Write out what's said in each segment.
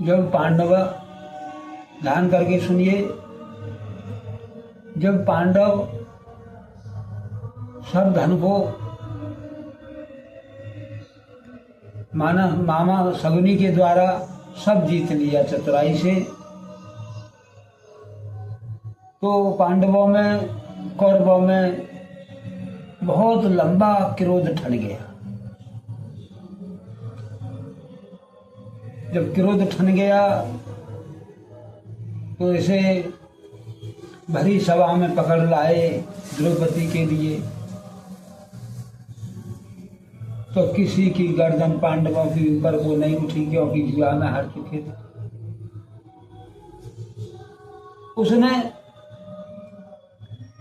जब पांडव, ध्यान करके सुनिए, जब पांडव सब धन को मामा शकुनी के द्वारा सब जीत लिया चतुराई से, तो पांडवों में, कौरवों में बहुत लंबा क्रोध ठन गया। जब क्रोध ठन गया तो इसे भरी सभा में पकड़ लाए द्रौपदी के लिए, तो किसी की गर्दन पांडवों के ऊपर वो नहीं उठी, क्योंकि जुआ में हार चुके थे। उसने,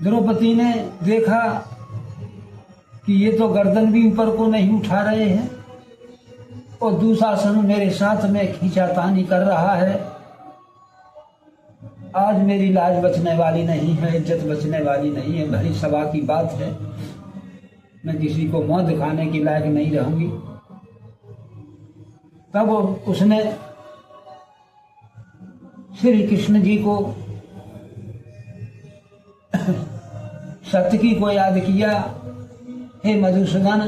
द्रौपदी ने देखा कि ये तो गर्दन भी ऊपर को नहीं उठा रहे हैं और दुशासन मेरे साथ में खींचातानी कर रहा है। आज मेरी लाज बचने वाली नहीं है, इज्जत बचने वाली नहीं है, भरी सभा की बात है, मैं किसी को मुंह दिखाने के लायक नहीं रहूंगी। तब उसने श्री कृष्ण जी को, सत्यकी को याद किया, हे मधुसूदन,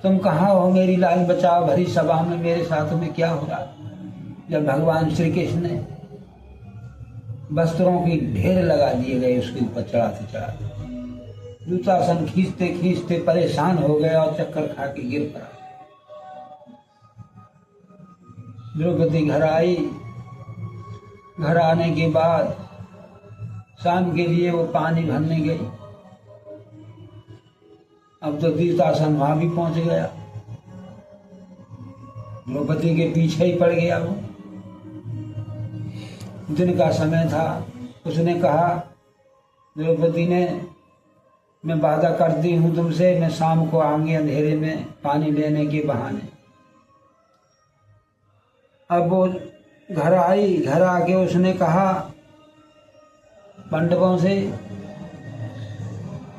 तुम कहाँ हो, मेरी लाज बचाओ, भरी सभा में मेरे साथ में क्या हो रहा। जब भगवान श्री कृष्ण ने वस्त्रों की ढेर लगा दिए गए उसके ऊपर चढ़ाते चढ़ाते, दुशासन खींचते खींचते परेशान हो गया और चक्कर खा के गिर पड़ा। द्रौपदी घर आई। घर आने के बाद शाम के लिए वो पानी भरने गई। अब तो दुशासन वहां भी पहुंच गया, द्रौपदी के पीछे ही पड़ गया। वो दिन का समय था। उसने कहा, द्रौपदी ने, मैं वादा करती हूं तुमसे, मैं शाम को आऊंगी अंधेरे में पानी लेने के बहाने। अब वो घर आई। घर आके उसने कहा पांडवों से,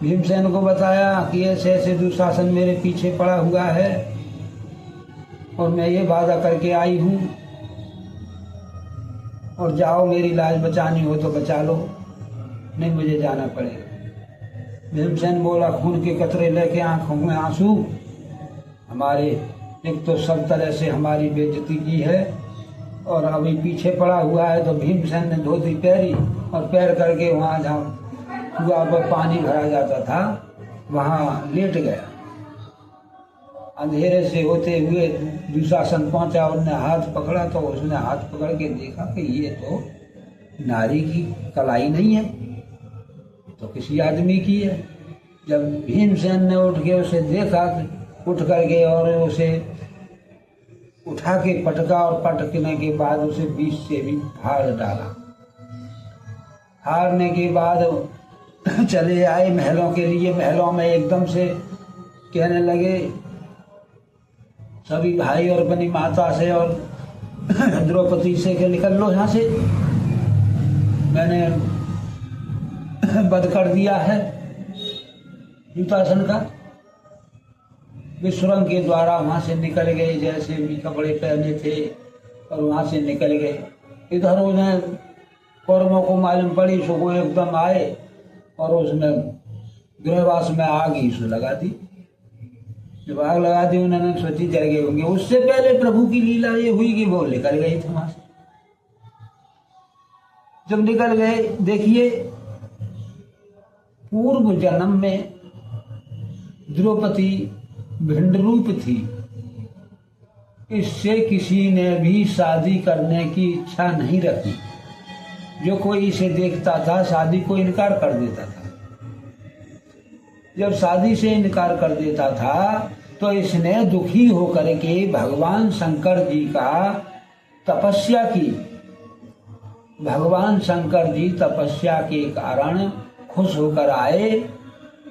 भीमसेन को बताया कि ऐसे ऐसे दुशासन मेरे पीछे पड़ा हुआ है और मैं ये वादा करके आई हूं, और जाओ, मेरी लाज बचानी हो तो बचा लो, नहीं मुझे जाना पड़ेगा। भीमसेन बोला, खून के कतरे लेके आंखों में आंसू, हमारे एक तो सब तरह से हमारी बेइज्जती की है और अभी पीछे पड़ा हुआ है। तो भीमसेन ने धोती पैरी और पैर करके वहां जहाँ कुआ पर पानी भरा जाता था वहां लेट गया। अंधेरे से होते हुए दुशासन पहुंचा, उसने हाथ पकड़ा तो उसने हाथ पकड़ के देखा कि ये तो नारी की कलाई नहीं है, तो किसी आदमी की है। जब भीमसेन ने उठ के उसे देखा, उठ करके और उसे उठा के पटका और पटकने के बाद उसे बीच से भी फाड़ डाला। फाड़ने के बाद चले आए महलों के लिए। महलों में एकदम से कहने लगे सभी भाई और अपनी माता से और द्रौपदी से कि निकल लो यहाँ से, मैंने वध कर दिया है दुशासन का। वे सुरंग के द्वारा वहां से निकल गए, जैसे भी कपड़े पहने थे, और वहां से निकल गए। इधर उन्हें कौरवों को मालूम पड़ी, सो वो एकदम आए और उसने गृहवास में आग ही से लगा दी। जब आग लगा दी, उन्होंने सोची जल गए होंगे। उससे पहले प्रभु की लीला ये हुई कि वो निकल गई थी वहां से। जब निकल गए, देखिए पूर्व जन्म में द्रौपदी भिंड रूप थी, इससे किसी ने भी शादी करने की इच्छा नहीं रखी। जो कोई इसे देखता था शादी को इनकार कर देता था। जब शादी से इनकार कर देता था तो इसने दुखी होकर के भगवान शंकर जी का तपस्या की। भगवान शंकर जी तपस्या के कारण खुश होकर आए।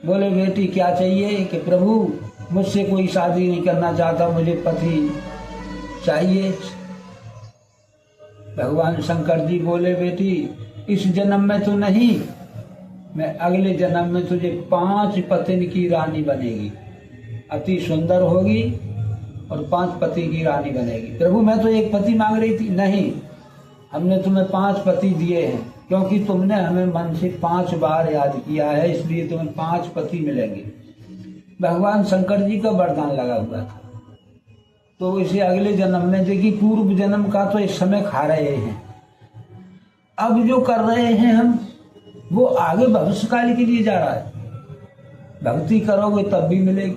बोले, बेटी क्या चाहिए? कि प्रभु मुझसे कोई शादी नहीं करना चाहता, मुझे पति चाहिए। भगवान शंकर जी बोले, बेटी इस जन्म में तो नहीं, मैं अगले जन्म में तुझे 5 पत्नी की रानी बनेगी, अति सुंदर होगी और 5 पति की रानी बनेगी। प्रभु मैं तो एक पति मांग रही थी। नहीं, हमने तुम्हें 5 पति दिए हैं, क्योंकि तुमने हमें मन से 5 बार याद किया है, इसलिए तुम्हें 5 पति मिलेंगे। भगवान शंकर जी का वरदान लगा हुआ था। तो इसे अगले जन्म में देखिए, पूर्व जन्म का तो इस समय खा रहे हैं, अब जो कर रहे हैं हम वो आगे भविष्यकाल के लिए जा रहा है। भक्ति करोगे तब भी मिलेगी,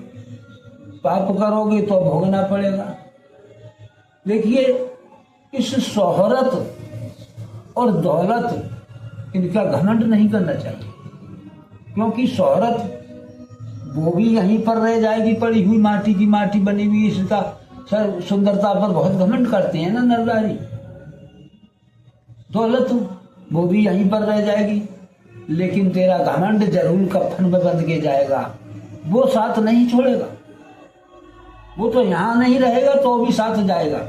पाप करोगे तो भोगना पड़ेगा। देखिए, इस शोहरत और दौलत इनका घमंड नहीं करना चाहिए, क्योंकि शोहरत वो भी यहीं पर रह जाएगी, पड़ी हुई माटी की माटी बनी हुई। इसका सर सुंदरता पर बहुत घमंड करते हैं ना नरनारी। दौलत वो भी यहीं पर रह जाएगी, लेकिन तेरा घमंड जरूर कफन में बंध के जाएगा, वो साथ नहीं छोड़ेगा। वो तो यहां नहीं रहेगा तो भी साथ जाएगा,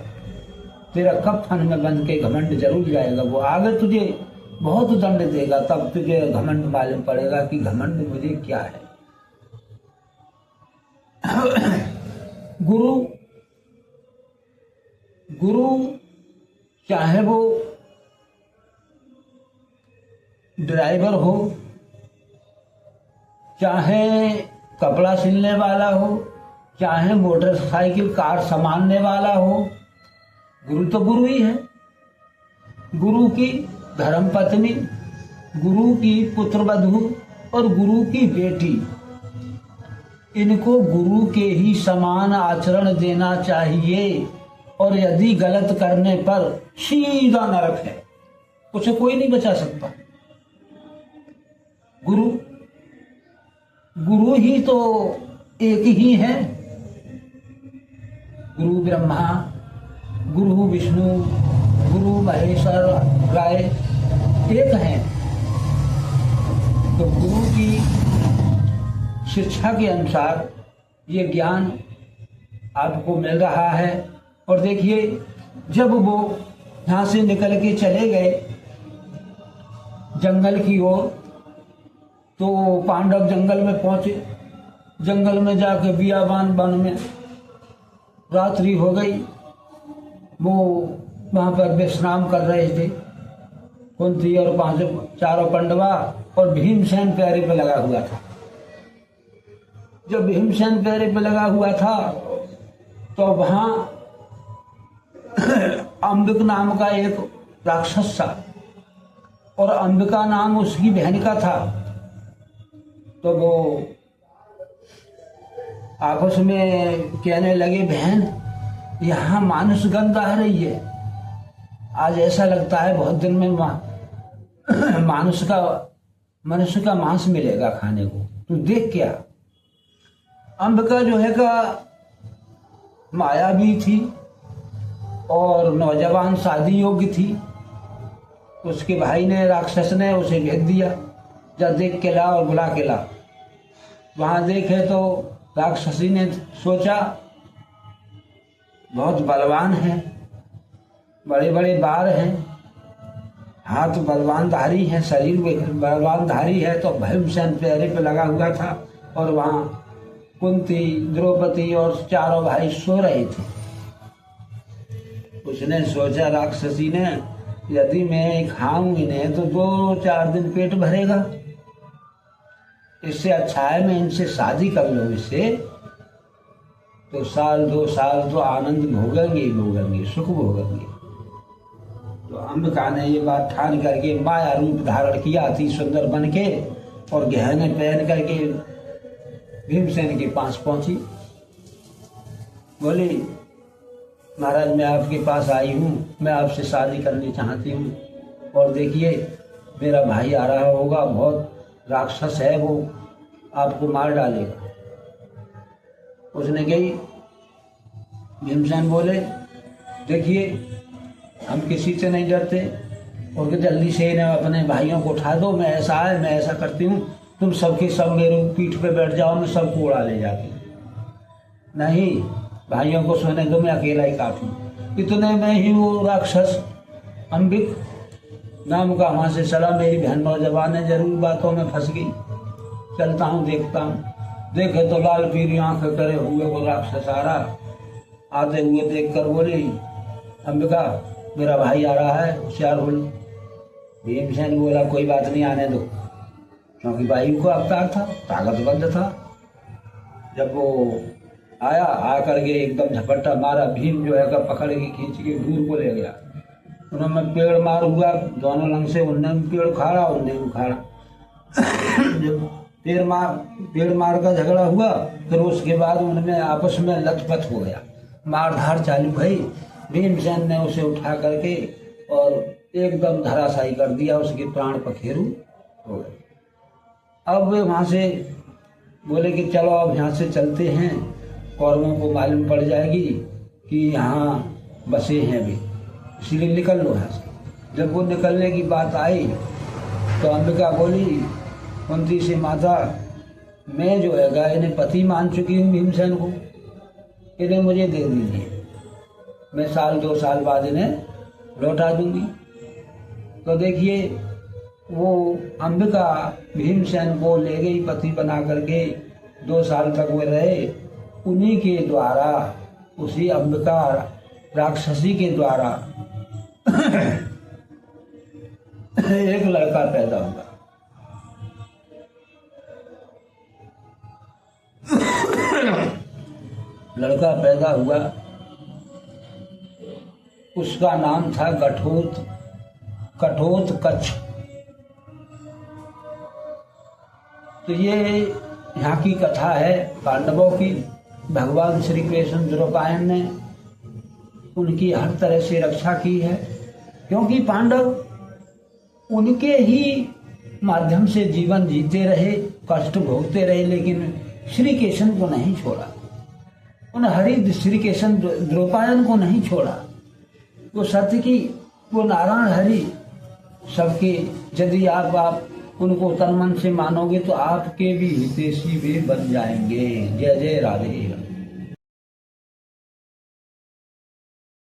तेरा कफन में बंध के घमंड जरूर जाएगा। वो आगे तुझे बहुत दंड देगा, तब तुझे घमंड मालूम पड़ेगा कि घमंड मुझे क्या है। गुरु चाहे वो ड्राइवर हो, चाहे कपड़ा सिलने वाला हो, चाहे मोटरसाइकिल कार संभालने वाला हो, गुरु तो गुरु ही है। गुरु की धर्मपत्नी, गुरु की पुत्रवधू और गुरु की बेटी, इनको गुरु के ही समान आचरण देना चाहिए। और यदि गलत करने पर सीधा नरक है, उसे कोई नहीं बचा सकता। गुरु ही तो एक ही है। गुरु ब्रह्मा, गुरु विष्णु, गुरु महेश्वर राय एक हैं। तो गुरु की शिक्षा के अनुसार ये ज्ञान आपको मिल रहा है। और देखिए, जब वो यहां से निकल के चले गए जंगल की ओर, तो पांडव जंगल में पहुंचे। जंगल में जाके बियाबान वन में रात्रि हो गई। वो वहां पर विश्राम कर रहे थे। कुंती और 4 पांडवा और भीमसेन पैरे पे लगा हुआ था। जब भीमसेन पैरे पे लगा हुआ था तो वहां अंबिक नाम का एक राक्षस था, और अंबिका नाम उसकी बहन का था। तो वो आपस में कहने लगे, बहन यहाँ मानुष गंध आ रही है, आज ऐसा लगता है बहुत दिन में मनुष्य का मांस मिलेगा खाने को, तू देख क्या। अंबिका जो है का मायावी थी और नौजवान शादी योग्य थी। उसके भाई ने, राक्षस ने उसे भेज दिया, जा देख के ला और बुला के ला। वहां देखे तो राक्षसी ने सोचा बहुत बलवान है, बड़े बड़े बार हैं, हाथ बलवानधारी है, शरीर बलवानधारी है। तो भीमसेन पैरे पे लगा हुआ था और वहां कुंती, द्रौपदी और 4 भाई सो रहे थे। उसने सोचा, राक्षसी ने, यदि मैं खाऊं इन्हें तो 2-4 दिन पेट भरेगा, इससे अच्छा है मैं इनसे शादी कर लूं। इससे तो 1-2 साल तो आनंद भोगेंगे, सुख भोगेंगे। तो अंबिका ने ये बात ठान करके माया रूप धारण किया, अति सुंदर बन के, और गहने पहन करके भीमसेन के पास पहुंची। बोली, महाराज मैं आपके पास आई हूँ, मैं आपसे शादी करनी चाहती हूँ, और देखिए मेरा भाई आ रहा होगा, बहुत राक्षस है, वो आपको मार डालेगा। उसने कही, भीमसेन बोले, देखिए हम किसी से नहीं डरते, और जल्दी से इन्हें अपने भाइयों को उठा दो, मैं ऐसा करती हूँ, तुम सबके सब मेरे पीठ पे बैठ जाओ, मैं सबको उड़ा ले जाती। नहीं, भाइयों को सोने दो, मैं अकेला ही काफी। इतने में ही वो राक्षस अंबिक नाम का वहां से चला। मेरी बहन नौजवान है, जरूर बातों में फंस गई। चलता हूँ, देखता हूँ। देखे तो लाल पीली आंखें करे हुए वो राक्षस आ रहा, आते हुए देखकर बोली अंबिका मेरा भाई आ रहा है, होशियार हो लो। भीमसेन बोला कोई बात नहीं, आने दो, क्योंकि भाई को अवतार था, ताकतवर था। जब वो आया, आकर के एकदम झपट्टा मारा, भीम जो है का पकड़ के खींच के दूर को ले गया। उन्होंने पेड़ मार हुआ, दोनों लंग से उनने पेड़ उखाड़ा, उनने उखाड़ा। जब पेड़ मार का झगड़ा हुआ, फिर उसके बाद उनमें आपस में लथपथ हो गया, मारधार चालू भई। भीमसेन ने उसे उठा करके और एकदम धराशायी कर दिया, उसके प्राण पखेरु हो गए। अब वे वहां से बोले कि चलो अब यहाँ से चलते हैं, कौरवों को मालूम पड़ जाएगी कि यहाँ बसे हैं भी, इसलिए निकल लो यहाँ से। जब वो निकलने की बात आई तो अंबिका बोली कुंती से माता मैं जो है इन्हें पति मान चुकी हूँ भीमसेन को, इन्हें मुझे दे दीजिए, मैं 1-2 साल बाद इन्हें लौटा दूंगी। तो देखिए वो अंबिका भीमसेन को ले गई पति बना करके, 2 साल तक वे रहे। उन्हीं के द्वारा, उसी अंबिका राक्षसी के द्वारा एक लड़का पैदा हुआ। लड़का पैदा हुआ, उसका नाम था कठोत्कच। तो ये यहाँ की कथा है पांडवों की। भगवान श्री कृष्ण द्रौपदी ने उनकी हर तरह से रक्षा की है, क्योंकि पांडव उनके ही माध्यम से जीवन जीते रहे, कष्ट भोगते रहे, लेकिन श्री कृष्ण को नहीं छोड़ा। उन हरि श्री कृष्ण द्रौपदी को नहीं छोड़ा। वो सत्य की, वो नारायण हरि सबके, यदि आप उनको तन मन से मानोगे तो आपके भी हितैषी वे बन जाएंगे। जय जय राधे।